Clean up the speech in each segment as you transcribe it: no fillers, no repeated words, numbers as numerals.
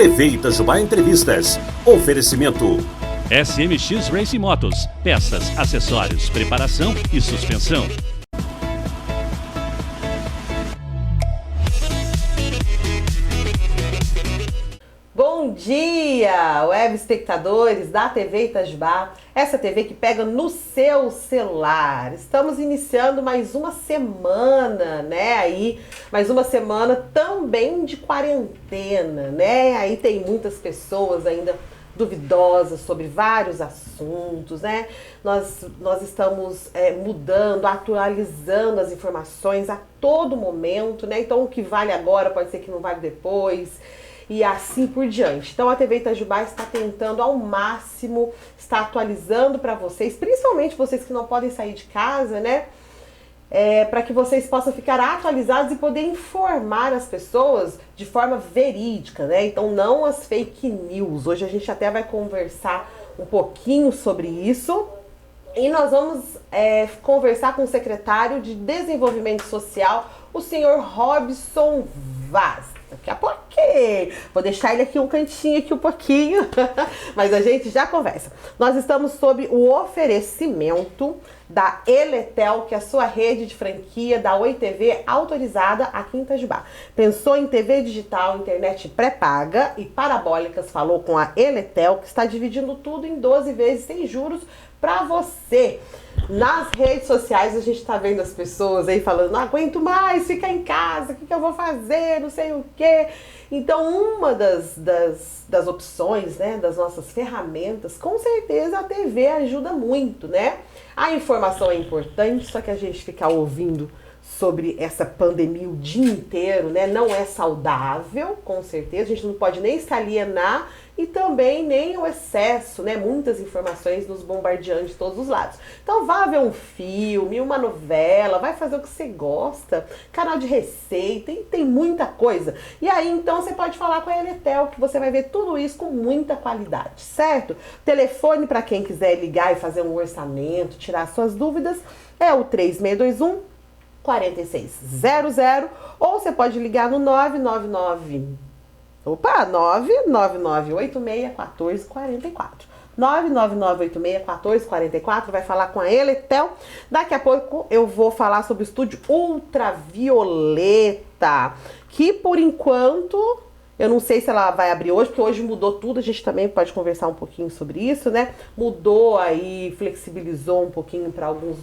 TV Itajubá Entrevistas. Oferecimento. SMX Racing Motos. Peças, acessórios, preparação e suspensão. Bom dia, web espectadores da TV Itajubá, essa TV que pega no seu celular. Estamos iniciando mais uma semana, né? Mais uma semana também de quarentena, né? Aí tem muitas pessoas ainda duvidosas sobre vários assuntos, né? Nós estamos mudando, atualizando as informações a todo momento, né? Então o que vale agora pode ser que não vale depois. E assim por diante. Então a TV Itajubá está tentando ao máximo, está atualizando para vocês, principalmente vocês que não podem sair de casa, né? Para que vocês possam ficar atualizados e poder informar as pessoas de forma verídica, né? Então não as fake news. Hoje a gente até vai conversar um pouquinho sobre isso. E nós vamos conversar com o secretário de Desenvolvimento Social, o senhor Robson Vaz. Daqui a pouquinho. Vou deixar ele aqui um cantinho, aqui um pouquinho. Mas a gente já conversa. Nós estamos sob o oferecimento da Eletel, que é a sua rede de franquia da Oi TV autorizada aqui em Itajubá. Pensou em TV digital, internet pré-paga e parabólicas? Falou com a Eletel, que está dividindo tudo em 12 vezes sem juros para você. Nas redes sociais a gente está vendo as pessoas aí falando: não aguento mais ficar em casa, o que eu vou fazer, não sei o quê. Então uma das opções, né, das nossas ferramentas, com certeza a TV ajuda muito, né? A informação é importante, só que a gente ficar ouvindo sobre essa pandemia o dia inteiro, né, não é saudável, com certeza. A gente não pode nem se alienar e também nem o excesso, né, muitas informações nos bombardeando de todos os lados. Então vá ver um filme, uma novela, vai fazer o que você gosta, canal de receita, e tem muita coisa. E aí então você pode falar com a Eletel, que você vai ver tudo isso com muita qualidade, certo? Telefone para quem quiser ligar e fazer um orçamento, tirar suas dúvidas, é o 3621 4600, ou você pode ligar no 999861444. 999861444, vai falar com a Eletel. Daqui a pouco eu vou falar sobre o estúdio ultravioleta, que por enquanto eu não sei se ela vai abrir hoje, porque hoje mudou tudo. A gente também pode conversar um pouquinho sobre isso, né? Mudou aí, flexibilizou um pouquinho para alguns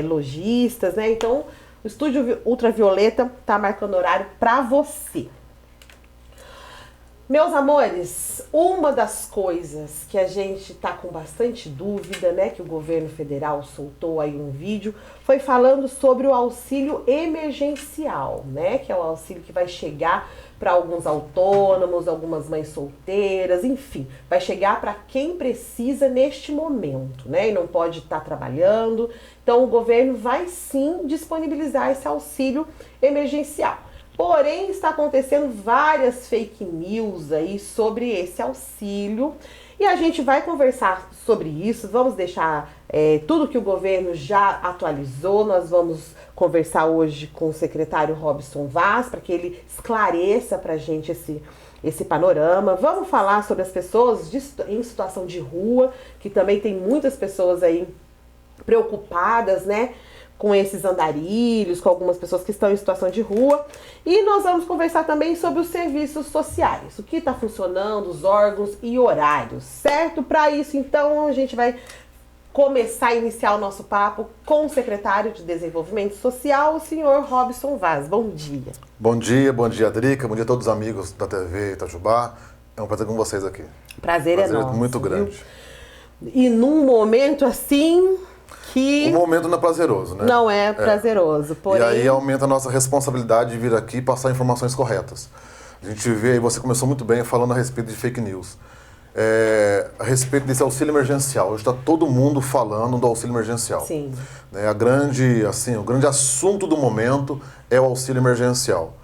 lojistas, né? Então o estúdio ultravioleta tá marcando horário para você. Meus amores, uma das coisas que a gente tá com bastante dúvida, né, que o governo federal soltou aí um vídeo, foi falando sobre o auxílio emergencial, né, que é o auxílio que vai chegar para alguns autônomos, algumas mães solteiras, enfim, vai chegar para quem precisa neste momento, né, e não pode estar trabalhando. Então o governo vai sim disponibilizar esse auxílio emergencial. Porém, está acontecendo várias fake news aí sobre esse auxílio e a gente vai conversar sobre isso. Vamos deixar tudo que o governo já atualizou. Nós vamos conversar hoje com o secretário Robson Vaz para que ele esclareça para a gente esse panorama. Vamos falar sobre as pessoas em situação de rua, que também tem muitas pessoas aí preocupadas, né, com esses andarilhos, com algumas pessoas que estão em situação de rua. E nós vamos conversar também sobre os serviços sociais, o que está funcionando, os órgãos e horários, certo? Para isso, então, a gente vai começar a iniciar o nosso papo com o secretário de Desenvolvimento Social, o senhor Robson Vaz. Bom dia. Bom dia, Drica. Bom dia a todos os amigos da TV Itajubá. É um prazer com vocês aqui. Prazer é nosso. Muito grande. E num momento assim que... O momento não é prazeroso, né? Não é prazeroso, porém... E aí aumenta a nossa responsabilidade de vir aqui e passar informações corretas. A gente vê, aí você começou muito bem falando a respeito de fake news. A respeito desse auxílio emergencial. Hoje está todo mundo falando do auxílio emergencial. Sim. O grande assunto do momento é o auxílio emergencial.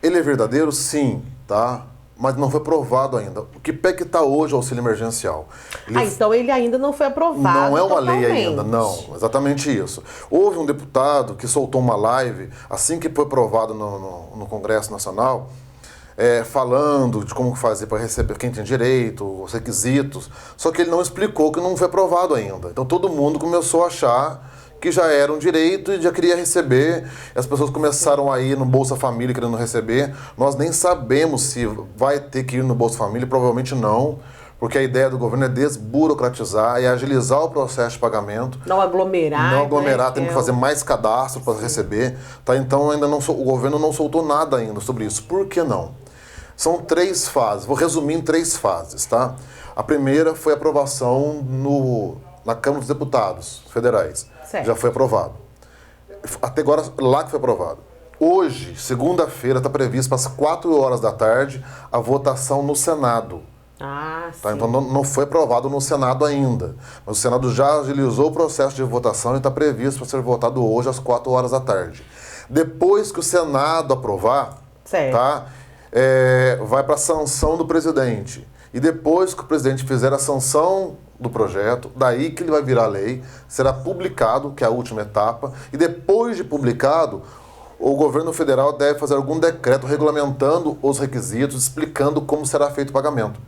Ele é verdadeiro? Sim, tá? Mas não foi aprovado ainda. O que pé que está hoje o auxílio emergencial? Então ele ainda não foi aprovado. Não é uma totalmente. lei ainda, não. Exatamente isso. Houve um deputado que soltou uma live, assim que foi aprovado no Congresso Nacional, falando de como fazer para receber, quem tem direito, os requisitos, só que ele não explicou que não foi aprovado ainda. Então todo mundo começou a achar que já era um direito e já queria receber. As pessoas começaram a ir no Bolsa Família querendo receber. Nós nem sabemos se vai ter que ir no Bolsa Família, provavelmente não, porque a ideia do governo é desburocratizar e agilizar o processo de pagamento. Não aglomerar. Não aglomerar, né? temos que fazer mais cadastro para receber. Tá? Então ainda não, o governo não soltou nada ainda sobre isso. Por que não? São 3 fases, vou resumir em 3 fases. Tá? A primeira foi a aprovação na Câmara dos Deputados Federais. Certo. Já foi aprovado. Até agora, lá que foi aprovado. Hoje, segunda-feira, está previsto para as 4 horas da tarde a votação no Senado. Ah, Tá? sim. Então não foi aprovado no Senado ainda. Mas o Senado já agilizou o processo de votação e está previsto para ser votado hoje às 4 horas da tarde. Depois que o Senado aprovar, Certo. tá? Vai para a sanção do presidente. E depois que o presidente fizer a sanção do projeto, daí que ele vai virar lei, será publicado, que é a última etapa, e depois de publicado, o governo federal deve fazer algum decreto regulamentando os requisitos, explicando como será feito o pagamento.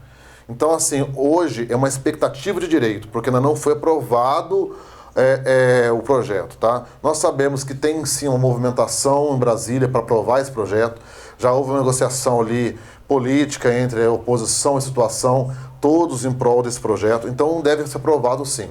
Então, assim, hoje é uma expectativa de direito, porque ainda não foi aprovado o projeto, tá? Nós sabemos que tem sim uma movimentação em Brasília para aprovar esse projeto, já houve uma negociação ali política entre a oposição e a situação, todos em prol desse projeto, então deve ser aprovado sim.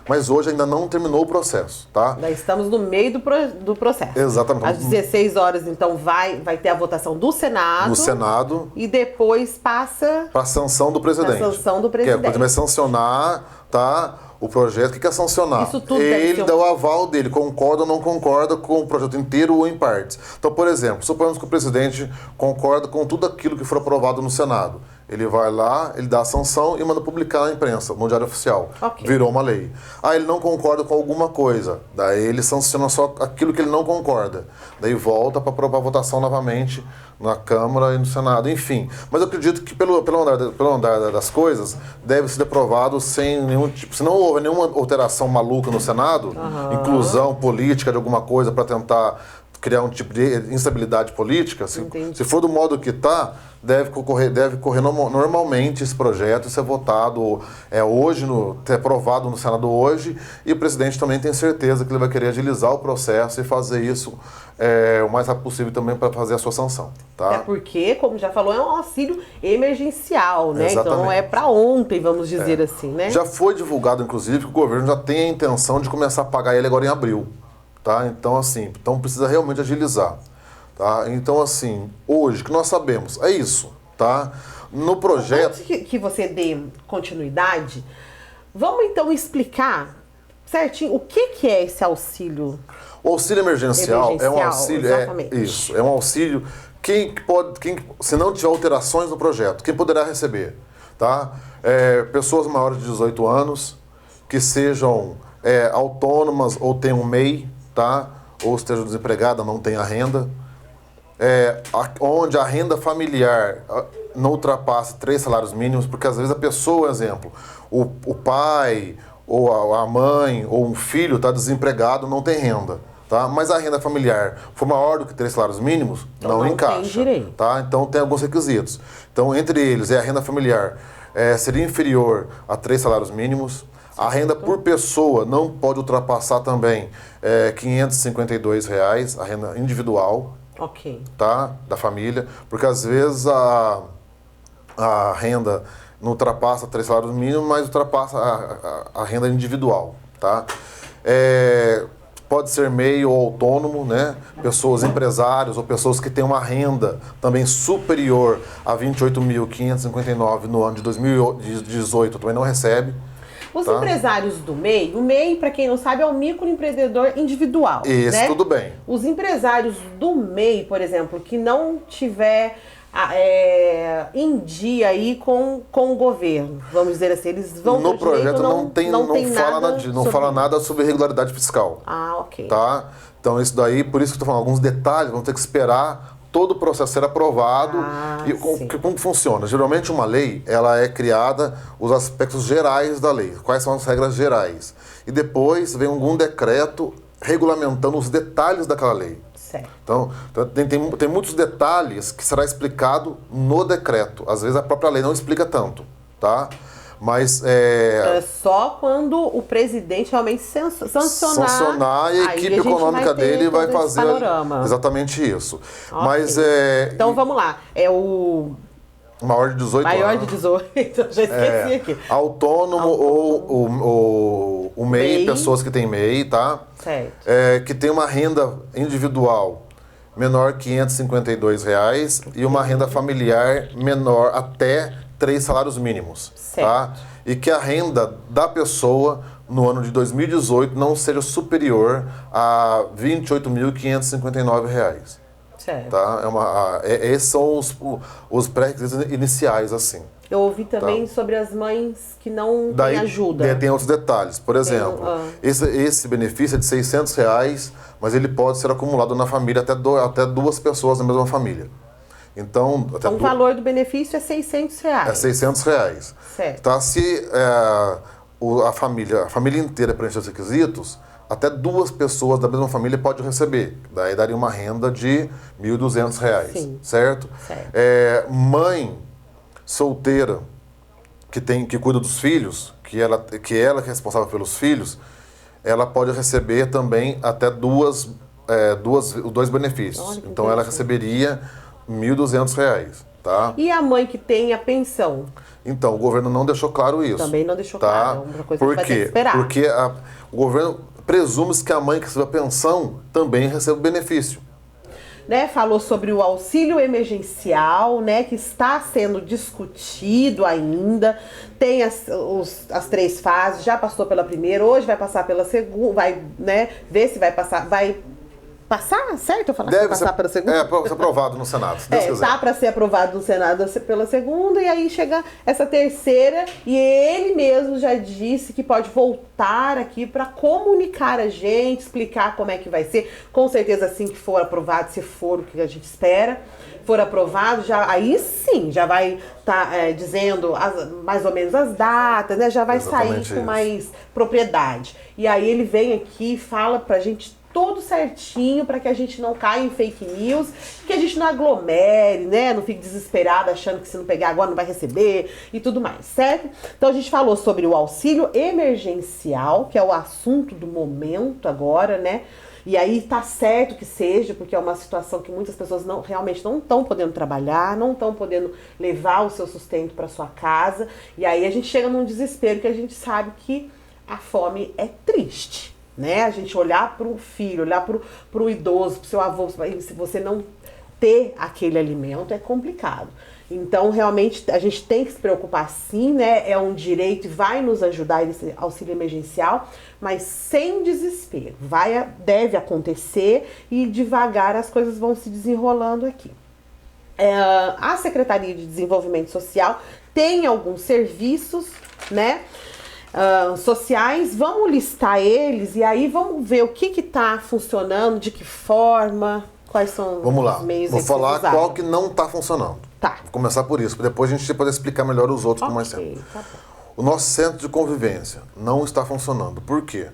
Mas hoje ainda não terminou o processo, tá? Nós estamos no meio do processo. Exatamente. Às 16 horas, então, vai ter a votação do Senado. No Senado. E depois passa... Para a sanção do presidente. Para a sanção do presidente. Que é quando vai sancionar, tá? O projeto, o que é sancionar? Isso tudo ele dá o aval dele, concorda ou não concorda com o projeto inteiro ou em partes. Então, por exemplo, suponhamos que o presidente concorda com tudo aquilo que for aprovado no Senado. Ele vai lá, ele dá a sanção e manda publicar na imprensa, no Diário Oficial. Okay. Virou uma lei. Ele não concorda com alguma coisa. Daí ele sanciona só aquilo que ele não concorda. Daí volta para aprovar a votação novamente na Câmara e no Senado, enfim. Mas eu acredito que pelo andar das coisas, deve ser aprovado sem nenhum tipo... Se não houver nenhuma alteração maluca no Senado, inclusão política de alguma coisa para tentar criar um tipo de instabilidade política, se for do modo que está, deve correr normalmente esse projeto, ser votado hoje, ser aprovado no Senado hoje, e o presidente também tem certeza que ele vai querer agilizar o processo e fazer isso o mais rápido possível também para fazer a sua sanção. Tá? Até porque, como já falou, é um auxílio emergencial, né? Exatamente. Então é para ontem, vamos dizer assim, né? Já foi divulgado, inclusive, que o governo já tem a intenção de começar a pagar ele agora em abril. Tá? Então, assim, precisa realmente agilizar. Tá? Então, assim, hoje, o que nós sabemos é isso. Tá? No projeto... Antes que você dê continuidade, vamos então explicar certinho o que é esse auxílio? O auxílio emergencial é um auxílio... Exatamente. É um auxílio... se não tiver alterações no projeto, quem poderá receber? Tá? Pessoas maiores de 18 anos, que sejam autônomas ou tenham um MEI, tá? Ou estejam desempregadas, não tenham renda. Onde a renda familiar não ultrapassa 3 salários mínimos, porque às vezes a pessoa, exemplo, o pai, ou a mãe, ou um filho está desempregado, não tem renda. Tá? Mas a renda familiar for maior do que 3 salários mínimos, então não encaixa. Tem direito. Tá? Então tem alguns requisitos. Então, entre eles, a renda familiar seria inferior a 3 salários mínimos. A renda por pessoa não pode ultrapassar também R$ 552, a renda individual. Ok. Tá? Da família. Porque às vezes a renda não ultrapassa 3 salários mínimos, mas ultrapassa a renda individual. Tá? Pode ser MEI ou autônomo, né? Pessoas empresários ou pessoas que têm uma renda também superior a R$ 28.559 no ano de 2018 também não recebe. Os empresários do MEI, o MEI, para quem não sabe, é o microempreendedor individual. Isso, né? Tudo bem. Os empresários do MEI, por exemplo, que não tiver em dia aí com o governo, vamos dizer assim, eles vão no projeto não fala nada nada sobre irregularidade fiscal. Ah, ok. Tá? Então isso daí, por isso que eu estou falando, alguns detalhes, vamos ter que esperar todo o processo ser aprovado. E como funciona? Geralmente uma lei, ela é criada os aspectos gerais da lei, quais são as regras gerais. E depois vem algum decreto regulamentando os detalhes daquela lei. Certo. Então tem muitos detalhes que será explicado no decreto. Às vezes a própria lei não explica tanto, tá? Mas É só quando o presidente realmente sancionar e a equipe econômica dele vai fazer panorama. exatamente isso. Okay. Mas então vamos lá. É o maior de 18 anos. Maior de 18, já esqueci aqui. Autônomo ou o MEI, pessoas que têm MEI, tá? Certo. Que tem uma renda individual menor que R$ 552 e uma renda familiar menor até 3 salários mínimos. Certo. Tá? E que a renda da pessoa no ano de 2018 não seja superior a R$ 28.559. Certo. Tá? Esses são os pré-requisitos iniciais, assim. Eu ouvi também sobre as mães que não têm ajuda. Tem outros detalhes. Por exemplo, esse benefício é de R$ 600, mas ele pode ser acumulado na família até 2 pessoas na mesma família. Então o valor do benefício é R$ 600. É R$ 600. Certo. Tá? Se a família inteira preencher os requisitos, até 2 pessoas da mesma família podem receber. Daí daria uma renda de R$ 1.200, Sim. certo? Mãe solteira que cuida dos filhos, que ela é responsável pelos filhos, ela pode receber também até dois benefícios. Então ela receberia R$ 1.200, tá? E a mãe que tem a pensão? Então, o governo não deixou claro isso. Também não deixou tá? claro. É uma coisa que vai ter que esperar. Porque o governo presume que a mãe que recebe a pensão também recebe o benefício. Né, falou sobre o auxílio emergencial, né, que está sendo discutido ainda. Tem as 3 fases, já passou pela primeira, hoje vai passar pela segunda, vai, né, ver se vai passar, certo? Eu falar que vai passar pela segunda? Para ser aprovado no Senado, se Deus quiser. Tá para ser aprovado no Senado pela segunda, e aí chega essa terceira, e ele mesmo já disse que pode voltar aqui para comunicar a gente, explicar como é que vai ser. Com certeza, assim que for aprovado, se for o que a gente espera, for aprovado, aí sim, já vai estar dizendo mais ou menos as datas, né? Já vai Exatamente sair com mais propriedade. E aí ele vem aqui e fala pra gente tudo certinho para que a gente não caia em fake news, que a gente não aglomere, né? Não fique desesperado achando que se não pegar agora não vai receber e tudo mais, certo? Então a gente falou sobre o auxílio emergencial, que é o assunto do momento agora, né? E aí tá certo que seja, porque é uma situação que muitas pessoas realmente não estão podendo trabalhar, não estão podendo levar o seu sustento para sua casa. E aí a gente chega num desespero que a gente sabe que a fome é triste. Né? A gente olhar para o filho, olhar para o idoso, para o seu avô, se você não ter aquele alimento é complicado. Então, realmente, a gente tem que se preocupar sim, né? É um direito e vai nos ajudar esse auxílio emergencial, mas sem desespero. Deve acontecer e devagar as coisas vão se desenrolando aqui. A Secretaria de Desenvolvimento Social tem alguns serviços, né? Sociais, vamos listar eles e aí vamos ver o que está funcionando, de que forma, quais são os meios. Vou falar qual que não está funcionando. Tá. Vou começar por isso, para depois a gente poder explicar melhor os outros com mais tempo. Tá bom. O nosso centro de convivência não está funcionando. Por quê?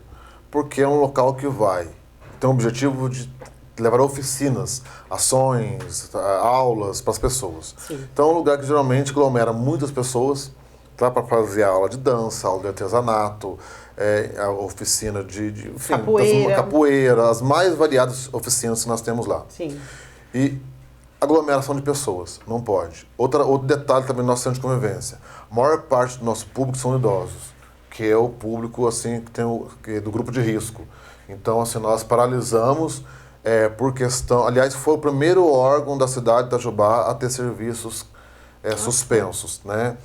Porque é um local que tem o objetivo de levar oficinas, ações, aulas para as pessoas. Sim. Então é um lugar que geralmente aglomera muitas pessoas, para fazer aula de dança, aula de artesanato, a oficina de capoeira, as mais variadas oficinas que nós temos lá. Sim. E aglomeração de pessoas, não pode. Outro detalhe também do nosso centro de convivência. A maior parte do nosso público são idosos, que é o público assim, que é do grupo de risco. Então, assim, nós paralisamos por questão... Aliás, foi o primeiro órgão da cidade de Itajubá a ter serviços suspensos, né?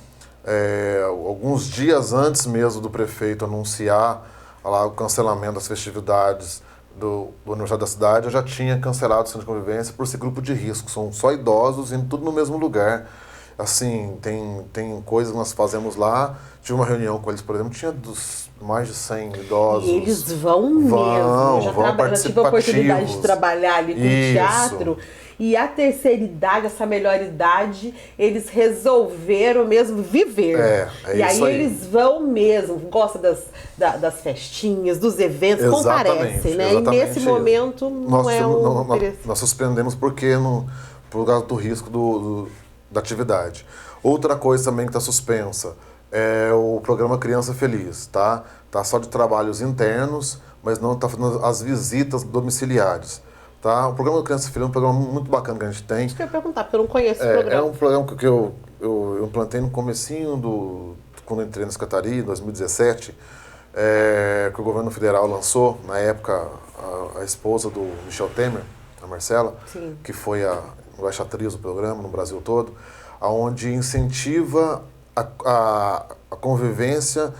Alguns dias antes mesmo do prefeito anunciar lá o cancelamento das festividades do aniversário da cidade, eu já tinha cancelado o centro de convivência por ser grupo de risco. São só idosos indo tudo no mesmo lugar. Assim, tem coisas que nós fazemos lá. Tive uma reunião com eles, por exemplo, tinha mais de 100 idosos. E eles vão mesmo. Eu já tive a oportunidade de trabalhar ali com Isso. teatro. e a terceira idade, essa melhor idade, eles resolveram mesmo viver. É e aí isso aí. eles vão mesmo, gostam das festinhas, dos eventos, comparecem, né? E nesse momento não nós suspendemos porque por causa do risco da atividade. Outra coisa também que está suspensa é o programa Criança Feliz, tá? Tá só de trabalhos internos, mas não está fazendo as visitas domiciliares, tá? O programa Criança Feliz é um programa muito bacana que a gente tem. Isso que eu ia perguntar, porque eu não conheço esse programa. É um programa que eu implantei no comecinho quando eu entrei na Secretaria, em 2017, que o governo federal lançou, na época, a esposa do Michel Temer, a Marcela, Sim. que foi a embaixatriz do programa no Brasil todo, onde incentiva a convivência,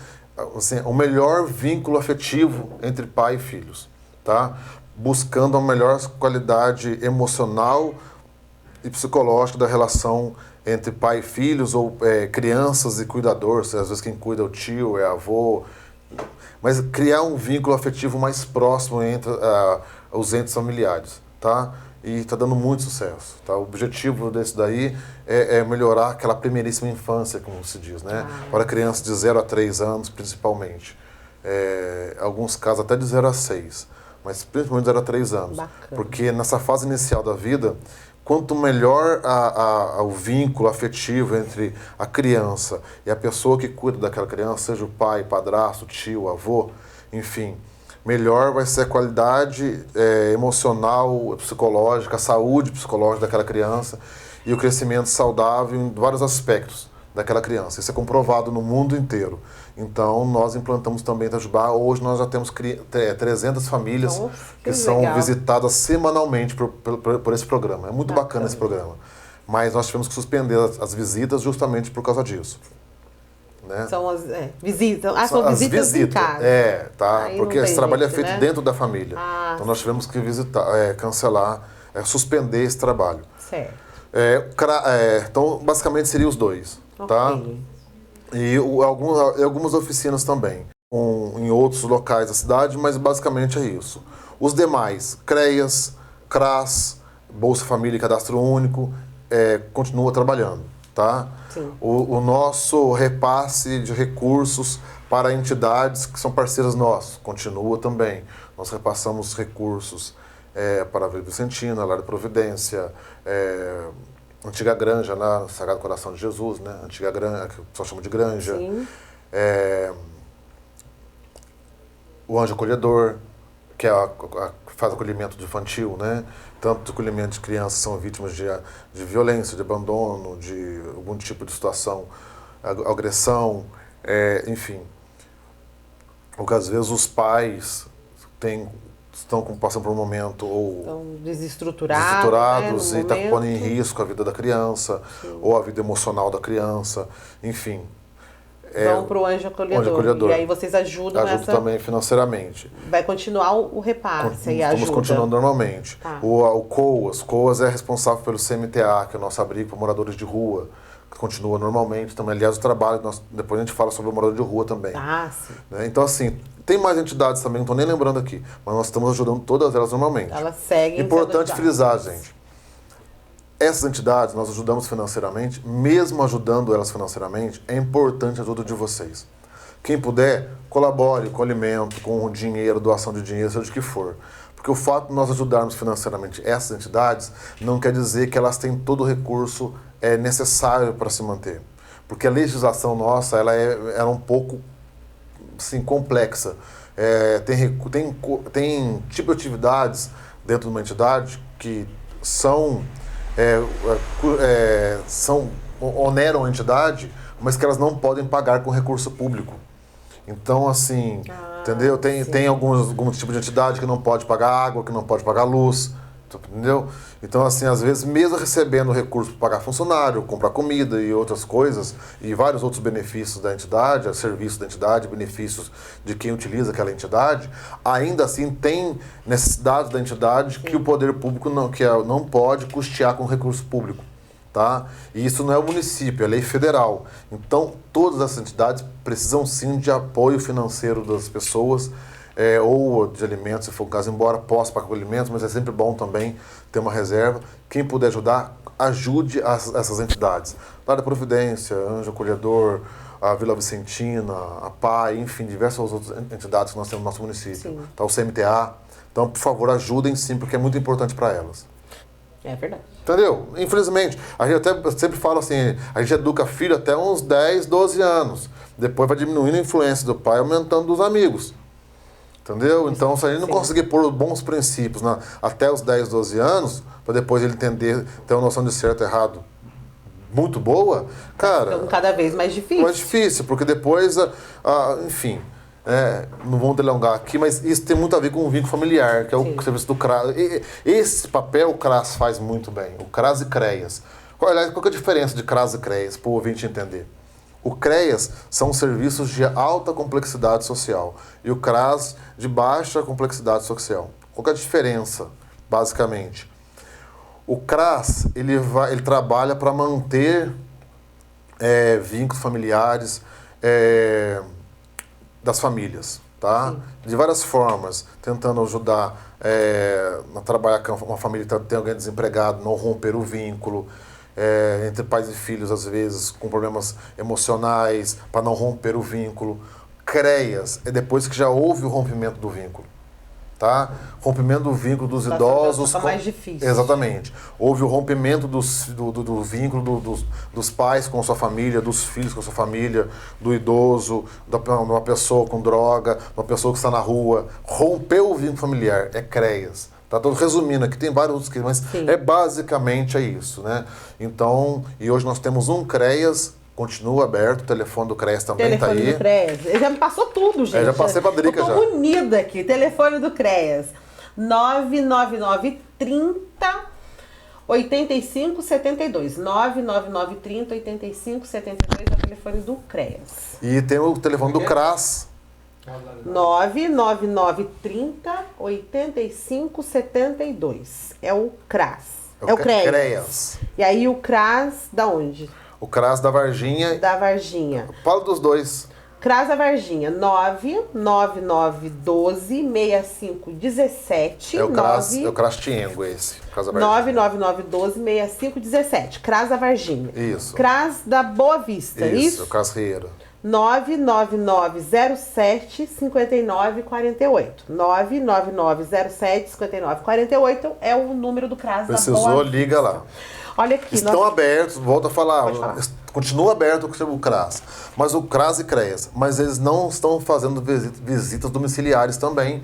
assim, o melhor vínculo afetivo entre pai e filhos, tá? Buscando a melhor qualidade emocional e psicológica da relação entre pai e filhos, ou crianças e cuidadores, às vezes quem cuida é o tio, é avô, mas criar um vínculo afetivo mais próximo entre os entes familiares, tá? E está dando muito sucesso, tá? O objetivo desse daí é melhorar aquela primeiríssima infância, como se diz, né? Para crianças de 0 a 3 anos, principalmente. Alguns casos até de 0 a 6, mas principalmente de 0 a 3 anos. Bacana. Porque nessa fase inicial da vida, quanto melhor o vínculo afetivo entre a criança e a pessoa que cuida daquela criança, seja o pai, padrasto, tio, avô, enfim, melhor vai ser a qualidade emocional, psicológica, a saúde psicológica daquela criança e o crescimento saudável em vários aspectos daquela criança. Isso é comprovado no mundo inteiro. Então, nós implantamos também em Itajubá. Hoje nós já temos 300 famílias que são visitadas semanalmente por esse programa. É muito bacana esse programa. Mas nós tivemos que suspender as visitas justamente por causa disso. Né? São as visitas. São visitas em casa. Tá. Aí porque esse trabalho é feito, né? Dentro da família. Então nós tivemos que cancelar, suspender esse trabalho. Certo. Então, basicamente, seriam os dois. Okay. Tá? E algumas oficinas também, em outros locais da cidade, mas basicamente é isso. Os demais, CREAS, CRAS, Bolsa Família e Cadastro Único, continua trabalhando. Tá? O nosso repasse de recursos para entidades que são parceiras nossas continua também. Nós repassamos recursos para a Vila Vicentina, Lar da Providência, Antiga Granja, lá no Sagrado Coração de Jesus, né? Antiga Granja, que o pessoal chama de Granja. O Anjo Acolhedor, que faz acolhimento de infantil, né? Tanto acolhimento de crianças que são vítimas de violência, de abandono, de algum tipo de situação, agressão, enfim. Porque às vezes os pais estão passando por um momento estão desestruturados, né, e está pondo em risco a vida da criança, ou a vida emocional da criança, enfim. Vão para o Anjo Acolhedor. E aí vocês ajudam também financeiramente. Vai continuar o repasse e a ajuda. Estamos continuando normalmente. Tá. O COAS é responsável pelo CMTA, que é o nosso abrigo para moradores de rua, que continua normalmente também. Aliás, o trabalho, depois a gente fala sobre o morador de rua também. Sim. Né? Então, assim, tem mais entidades também, não estou nem lembrando aqui, mas nós estamos ajudando todas elas normalmente. Elas seguem. Importante frisar, gente. Essas entidades nós ajudamos financeiramente, mesmo ajudando elas financeiramente, é importante a ajuda de vocês. Quem puder, colabore com alimento, com dinheiro, doação de dinheiro, seja o que for. Porque o fato de nós ajudarmos financeiramente essas entidades não quer dizer que elas têm todo o recurso necessário para se manter. Porque a legislação nossa ela é um pouco assim, complexa. Tem tipo de atividades dentro de uma entidade que oneram a entidade, mas que elas não podem pagar com recurso público. Então, assim, entendeu? Tem algum tipo de entidade que não pode pagar água, que não pode pagar luz, entendeu? Então, assim, às vezes, mesmo recebendo recurso para pagar funcionário, comprar comida e outras coisas, e vários outros benefícios da entidade, serviços da entidade, benefícios de quem utiliza aquela entidade, ainda assim tem necessidades da entidade que o poder público não pode custear com recurso público. Tá? E isso não é o município, é lei federal. Então, todas essas entidades precisam sim de apoio financeiro das pessoas, ou de alimentos, se for o caso, embora possa pagar com alimentos, mas é sempre bom também ter uma reserva, Quem puder ajudar, ajude essas entidades. Lar da Providência, Anjo Acolhedor, a Vila Vicentina, a PAI, enfim, diversas outras entidades que nós temos no nosso município. Tá, o CMTA. Então, por favor, ajudem sim, porque é muito importante para elas. É verdade. Entendeu? Infelizmente, a gente até sempre fala assim, a gente educa filho até uns 10, 12 anos. Depois vai diminuindo a influência do pai, aumentando dos amigos. Entendeu? Então, se a gente não conseguir pôr bons princípios até os 10, 12 anos, para depois ele entender, ter uma noção de certo e errado muito boa, cara... Ficando cada vez mais difícil. Mais difícil, porque depois, enfim... não vamos delongar aqui, mas isso tem muito a ver com o vínculo familiar, que é o serviço do CRAS. Esse papel o CRAS faz muito bem, o CRAS e CREAS. Qual é a diferença de CRAS e CREAS, para o ouvinte entender? O CREAS são serviços de alta complexidade social e o CRAS de baixa complexidade social. Qual é a diferença, basicamente? O CRAS, ele trabalha para manter vínculos familiares, das famílias, tá? De várias formas, tentando ajudar a trabalhar com uma família que tem alguém desempregado, não romper o vínculo, entre pais e filhos, às vezes, com problemas emocionais, para não romper o vínculo. CREAS é depois que já houve o rompimento do vínculo. Tá? Rompimento do vínculo dos idosos. Fica mais difícil. Exatamente. Houve o rompimento do vínculo dos pais com a sua família, dos filhos com a sua família, do idoso, de uma pessoa com droga, uma pessoa que está na rua. Rompeu o vínculo familiar, é CREAS. Tá? Tô resumindo aqui, tem vários outros, mas basicamente é isso, né? Então, e hoje nós temos um CREAS. Continua aberto, o telefone do CREAS também está aí. Telefone do CREAS. Ele já me passou tudo, gente. Já passei para a Drica já. Eu tô unida aqui. Telefone do CREAS. 99930 8572. 99930 8572 é o telefone do CREAS. E tem o telefone do CRAS. 99930 8572. É o CRAS. É o CREAS. E aí o CRAS da onde? O CRAS da Varginha. Da Varginha. Fala dos dois. CRAS da Varginha, 99912-6517. É o CRAS Tiengo esse. CRAS da Varginha. 99912-6517. CRAS da Varginha. Isso. CRAS da Boa Vista, isso? O CRAS Ribeira. 99907-5948. 99907-5948 é o número do CRAS da Boa Vista. Precisou, liga lá. Olha aqui. Estão abertos, volto a falar. Continua aberto o CRAS. Mas o CRAS e CREAS. Mas eles não estão fazendo visitas domiciliares também,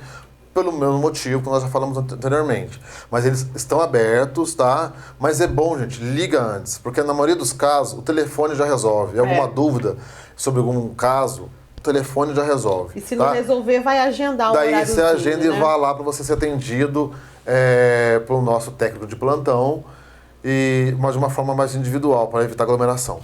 pelo mesmo motivo que nós já falamos anteriormente. Mas eles estão abertos, tá? Mas é bom, gente, liga antes. Porque na maioria dos casos, o telefone já resolve. Alguma dúvida sobre algum caso, o telefone já resolve. E se não resolver, vai agendar o horário. Daí você agenda, né? E vai lá para você ser atendido pelo nosso técnico de plantão, mas de uma forma mais individual, para evitar aglomeração.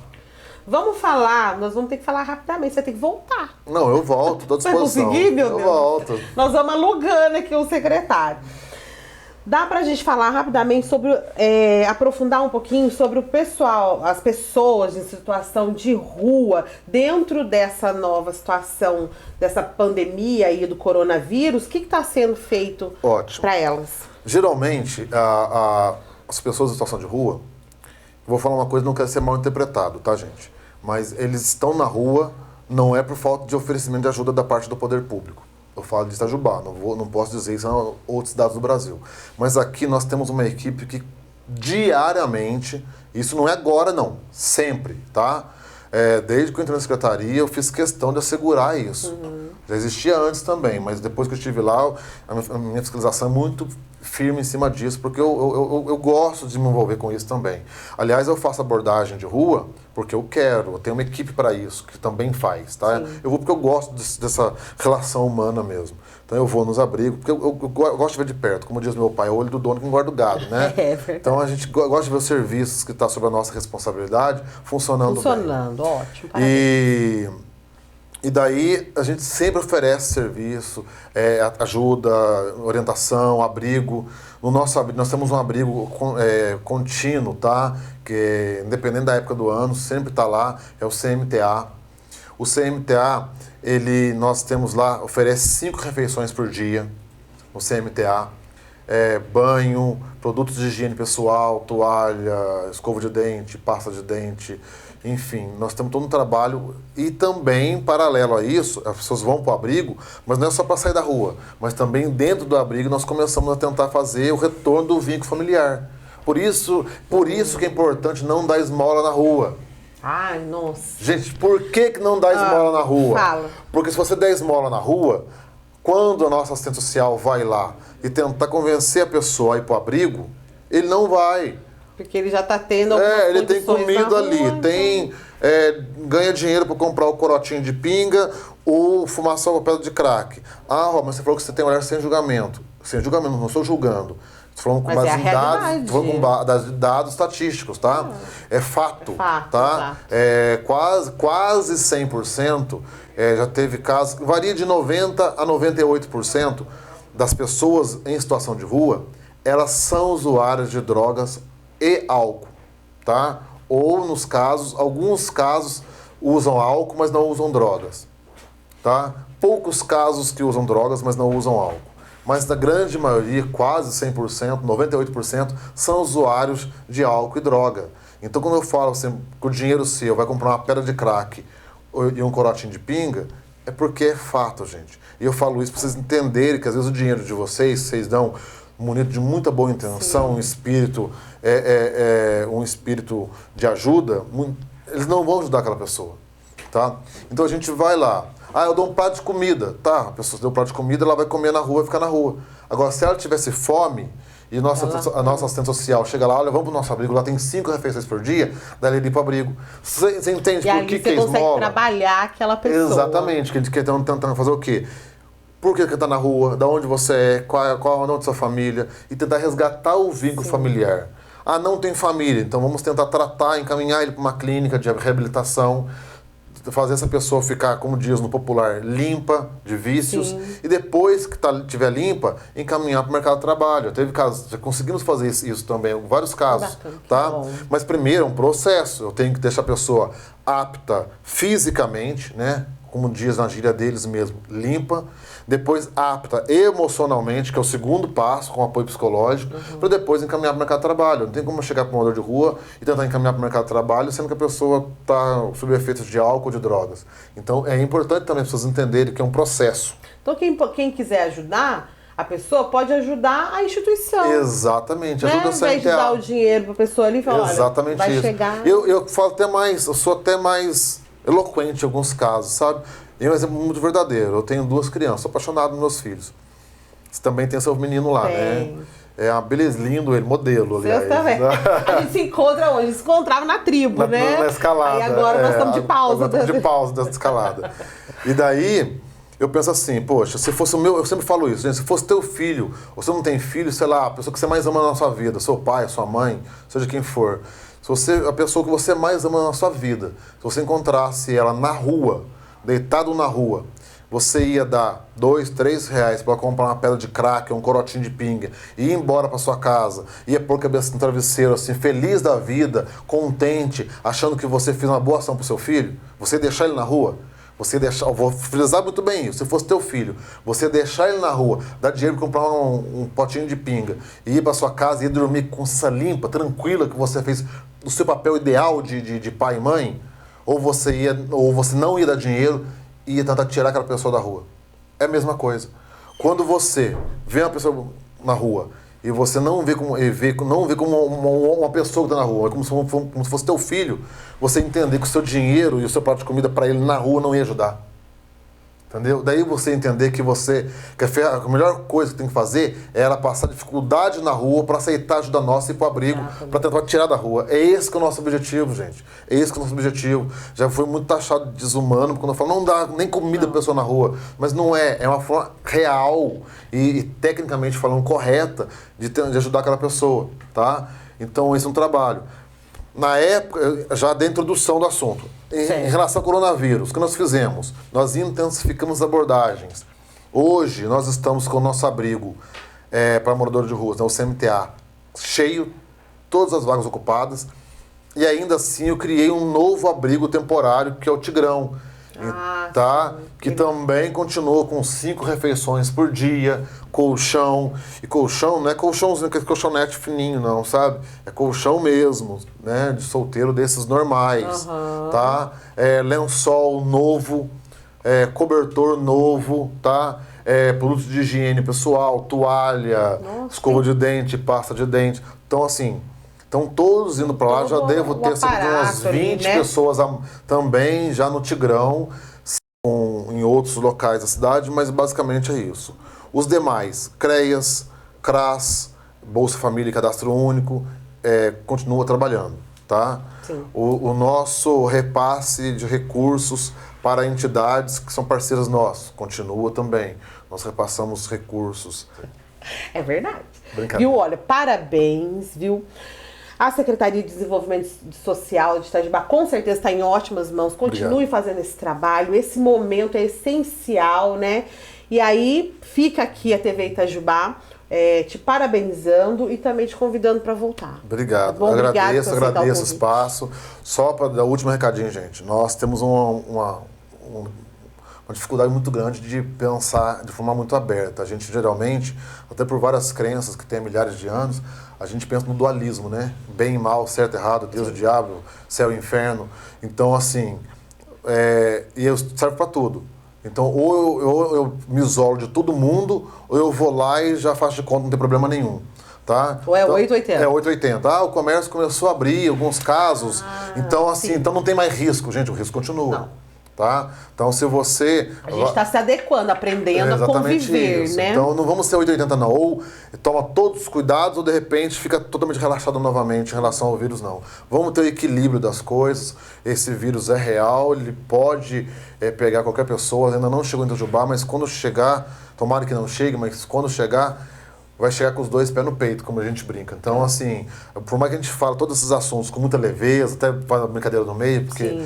Vamos falar, nós vamos ter que falar rapidamente, você tem que voltar. Não, eu volto, estou à disposição. Vai conseguir, meu Deus? Eu volto. Nós vamos alugando aqui o secretário. Dá pra gente falar rapidamente sobre, aprofundar um pouquinho sobre o pessoal, as pessoas em situação de rua, dentro dessa nova situação, dessa pandemia aí do coronavírus, o que está sendo feito para elas? Geralmente, as pessoas em situação de rua, vou falar uma coisa, não quero ser mal interpretado, tá, gente? Mas eles estão na rua, não é por falta de oferecimento de ajuda da parte do poder público. Eu falo de Itajubá, não posso dizer isso em outras cidades do Brasil. Mas aqui nós temos uma equipe que diariamente, isso não é agora não, sempre, tá? Desde que eu entrei na secretaria, eu fiz questão de assegurar isso. Já existia antes também, mas depois que eu estive lá, a minha fiscalização é muito firme em cima disso, porque eu gosto de me envolver com isso também. Aliás, eu faço abordagem de rua porque eu tenho uma equipe para isso, que também faz, tá? Sim. Eu vou porque eu gosto dessa relação humana mesmo. Então eu vou nos abrigos, porque eu gosto de ver de perto, como diz meu pai, é o olho do dono que engorda o gado, né? Então a gente gosta de ver os serviços que estão sob a nossa responsabilidade funcionando bem. Ótimo, parabéns. E daí a gente sempre oferece serviço, ajuda, orientação, abrigo. No nosso abrigo, nós temos um abrigo contínuo, tá? Que independente da época do ano, sempre está lá, é o CMTA. O CMTA, nós temos lá, oferece 5 refeições por dia no CMTA. banho, produtos de higiene pessoal, toalha, escova de dente, pasta de dente, enfim, nós temos todo um trabalho e também, paralelo a isso, as pessoas vão para o abrigo, mas não é só para sair da rua, mas também dentro do abrigo nós começamos a tentar fazer o retorno do vínculo familiar. Por isso que é importante não dar esmola na rua. Ai, nossa. Gente, por que não dá esmola na rua? Fala. Porque se você der esmola na rua, quando a nossa assistente social vai lá e tentar convencer a pessoa a ir para o abrigo, ele não vai. Porque ele já está tendo algumas ele tem comida ali, então... ganha dinheiro para comprar o corotinho de pinga ou fumar só o papel de crack. Ah, mas você falou que você tem um olhar sem julgamento. Sem julgamento, não estou julgando. Estou falando com base em dados, estou falando com dados estatísticos, tá? É fato, tá? Quase 100%, já teve casos, varia de 90% a 98% das pessoas em situação de rua, elas são usuárias de drogas e álcool, tá? Ou alguns casos usam álcool, mas não usam drogas, tá? Poucos casos que usam drogas, mas não usam álcool. Mas na grande maioria, quase 100%, 98%, são usuários de álcool e droga. Então quando eu falo assim, que o dinheiro seu vai comprar uma pedra de crack e um corotinho de pinga, é porque é fato, gente. E eu falo isso para vocês entenderem que às vezes o dinheiro de vocês dão munido de muita boa intenção, um espírito de ajuda, eles não vão ajudar aquela pessoa, tá? Então a gente vai lá, eu dou um prato de comida, tá? A pessoa deu um prato de comida, ela vai comer na rua, vai ficar na rua. Agora, se ela tivesse fome e a nossa assistente social chega lá, olha, vamos pro nosso abrigo, lá tem 5 refeições por dia, daí ele ir pro abrigo. Você entende por que é esmola? E ali você consegue trabalhar aquela pessoa. Exatamente, que a gente quer tentando fazer o quê? Por que está na rua? Da onde você é? Qual é o nome da sua família? E tentar resgatar o vínculo familiar. Não tem família, então vamos tentar tratar, encaminhar ele para uma clínica de reabilitação, fazer essa pessoa ficar, como diz no popular, limpa de vícios. Sim. E depois que estiver limpa, encaminhar para o mercado de trabalho. Teve casos, já conseguimos fazer isso também, vários casos. Bacana, tá? Mas primeiro é um processo. Eu tenho que deixar a pessoa apta fisicamente, né? Como diz na gíria deles mesmo, limpa. Depois apta emocionalmente, que é o segundo passo, com apoio psicológico, para depois encaminhar para o mercado de trabalho. Não tem como chegar para um morador de rua e tentar encaminhar para o mercado de trabalho, sendo que a pessoa está sob efeitos de álcool ou de drogas. Então é importante também as pessoas entenderem que é um processo. Então quem quiser ajudar, a pessoa pode ajudar a instituição. Exatamente, né? ajuda a CNTA. Ao invés de dar o dinheiro para a pessoa ali e falar, exatamente, olha, vai isso. chegar... Eu falo até mais, eu sou até mais eloquente em alguns casos, sabe? E é um exemplo muito verdadeiro. Eu tenho 2 crianças, sou apaixonado nos meus filhos. Você também tem seu menino lá, né? É uma beleza, lindo ele, modelo, aliás. Eu também. A gente se encontra onde? A gente se encontrava na tribo, né? Na escalada. E agora nós estamos de pausa. Agora estamos de pausa dessa escalada. E daí, eu penso assim, poxa, se fosse o meu... Eu sempre falo isso, gente, se fosse teu filho, ou você não tem filho, sei lá, a pessoa que você mais ama na sua vida, seu pai, sua mãe, seja quem for, a pessoa que você mais ama na sua vida, se você encontrasse ela na rua, deitado na rua, você ia dar R$2, R$3 para comprar uma pedra de crack, um corotinho de pinga, e ir embora para sua casa, ia pôr a cabeça no travesseiro, assim, feliz da vida, contente, achando que você fez uma boa ação para o seu filho, você ia deixar ele na rua? Eu vou frisar muito bem isso, se fosse teu filho, você deixar ele na rua, dar dinheiro para comprar um potinho de pinga, e ir para sua casa e ir dormir com consciência limpa, tranquila, que você fez o seu papel ideal de pai e mãe, ou você não ia dar dinheiro e ia tentar tirar aquela pessoa da rua. É a mesma coisa. Quando você vê uma pessoa na rua e você não vê como uma pessoa que está na rua, é como se fosse teu filho, você entender que o seu dinheiro e o seu prato de comida para ele na rua não ia ajudar. Entendeu? Daí você entender que a melhor coisa que tem que fazer é ela passar dificuldade na rua para aceitar ajuda nossa e ir para o abrigo, para tentar tirar da rua. É esse que é o nosso objetivo, gente. É esse que é o nosso objetivo. Já foi muito taxado de desumano, quando eu falo, não dá nem comida para pessoa na rua. Mas não é. É uma forma real e tecnicamente falando correta de ajudar aquela pessoa, tá? Então esse é um trabalho. Na época, já da introdução do assunto, em relação ao coronavírus, o que nós fizemos? Nós intensificamos as abordagens. Hoje, nós estamos com o nosso abrigo para moradores de ruas, né, o CMTA, cheio, todas as vagas ocupadas, e ainda assim eu criei um novo abrigo temporário, que é o Tigrão, tá? Que também continua com 5 refeições por dia, colchão. E colchão não é colchãozinho, que é colchonete fininho, não, sabe? É colchão mesmo, né? De solteiro desses normais, tá? Lençol novo, cobertor novo, tá? Produtos de higiene pessoal, toalha, escova de dente, pasta de dente. Então, assim, estão todos indo para lá. Já devo ter cerca de umas 20 pessoas também já no Tigrão, em outros locais da cidade, mas basicamente é isso. Os demais, CREAS, CRAS, Bolsa Família e Cadastro Único, continua trabalhando, tá? O nosso repasse de recursos para entidades que são parceiras nossas continua também. Nós repassamos recursos. É verdade. Brincadeira. Viu? Olha, parabéns, viu? A Secretaria de Desenvolvimento Social de Itajubá com certeza está em ótimas mãos. Continue fazendo esse trabalho. Esse momento é essencial, né? E aí fica aqui a TV Itajubá te parabenizando e também te convidando para voltar. Obrigado. Tá bom? Agradeço o espaço. Só para dar o último recadinho, gente. Nós temos uma dificuldade muito grande de pensar de forma muito aberta. A gente geralmente, até por várias crenças que tem há milhares de anos, a gente pensa no dualismo, né? Bem e mal, certo e errado, Deus e diabo, céu e inferno. Então, assim, e serve para tudo. Então, ou eu me isolo de todo mundo, ou eu vou lá e já faço de conta, não tem problema nenhum. Tá? Ou é 880? É 880. O comércio começou a abrir, alguns casos. Então, assim, então não tem mais risco, gente, o risco continua. Não. Tá? Então, se você... A gente está se adequando, aprendendo a conviver, isso. né? Então, não vamos ser 880 não. Ou toma todos os cuidados, ou de repente fica totalmente relaxado novamente em relação ao vírus, não. Vamos ter o equilíbrio das coisas. Esse vírus é real, ele pode pegar qualquer pessoa. Ainda não chegou em Itajubá, mas quando chegar, tomara que não chegue, mas quando chegar, vai chegar com os 2 pés no peito, como a gente brinca. Então, assim, por mais que a gente fala todos esses assuntos com muita leveza, até faz uma brincadeira no meio, porque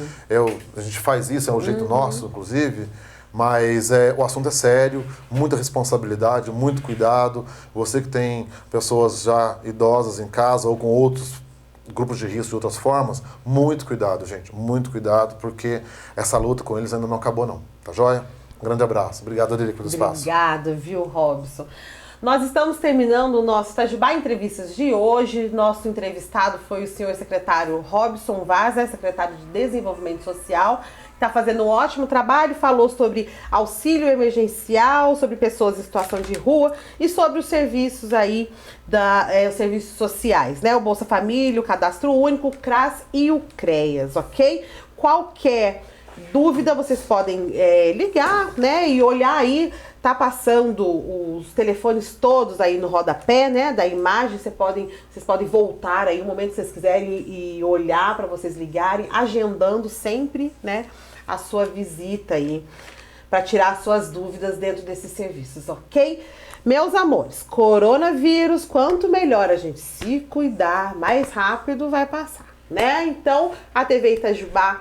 a gente faz isso, é um jeito nosso, inclusive, mas o assunto é sério, muita responsabilidade, muito cuidado. Você que tem pessoas já idosas em casa ou com outros grupos de risco de outras formas, muito cuidado, gente, muito cuidado, porque essa luta com eles ainda não acabou, não. Tá joia? Um grande abraço. Obrigado, Adeli, pelo espaço. Obrigada, viu, Robson? Nós estamos terminando o nosso Itajubá Entrevistas de hoje. Nosso entrevistado foi o senhor secretário Robson Vaz, secretário de Desenvolvimento Social, que está fazendo um ótimo trabalho, falou sobre auxílio emergencial, sobre pessoas em situação de rua e sobre os serviços aí, os serviços sociais, né? O Bolsa Família, o Cadastro Único, o CRAS e o CREAS, ok? Qualquer dúvida, vocês podem ligar, né? E olhar aí. Tá passando os telefones todos aí no rodapé, né, da imagem. Vocês podem voltar aí o momento que vocês quiserem e olhar para vocês ligarem, agendando sempre, né, a sua visita aí para tirar suas dúvidas dentro desses serviços, ok? Meus amores, coronavírus, quanto melhor a gente se cuidar, mais rápido vai passar, né? Então, a TV Itajubá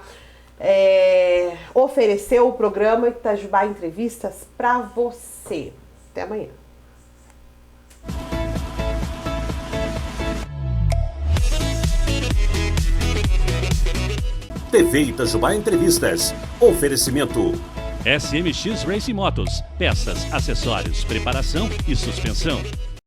ofereceu o programa Itajubá Entrevistas para você. Até amanhã. TV Itajubá Entrevistas. Oferecimento. SMX Racing Motos. Peças, acessórios, preparação e suspensão.